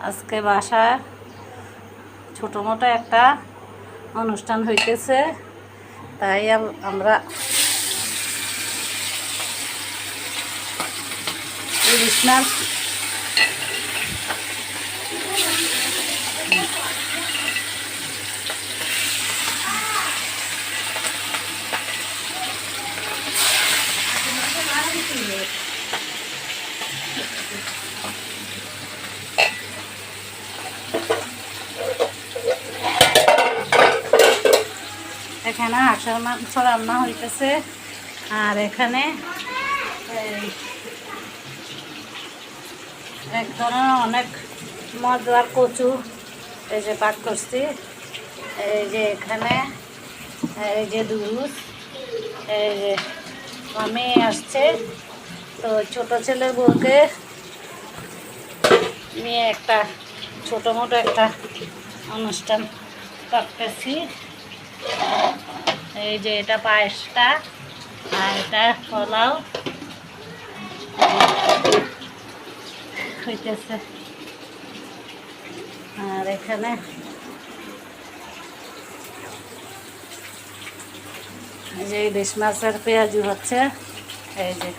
আজকে বাসায় ছোটো মোটো একটা অনুষ্ঠান হইতেছে, তাই আমরা ইলিশ মাছ এখানে হাঁসের মাংস রান্না হইতেছে। আর এখানে এক ধরনের অনেক মজার কচু এই যে পাক করছি। এই যে এখানে এই যে দুধ, এই যে মামি আসছে, তো ছোট ছেলের বউকে নিয়ে একটা ছোটো মোটো একটা অনুষ্ঠান করতেছি। এই যে এটা পায়েসটা, আর এটা পোলাও হইতেছে। আর এখানে এই যে ইলিশ মাছের পেঁয়াজু হচ্ছে। এই যে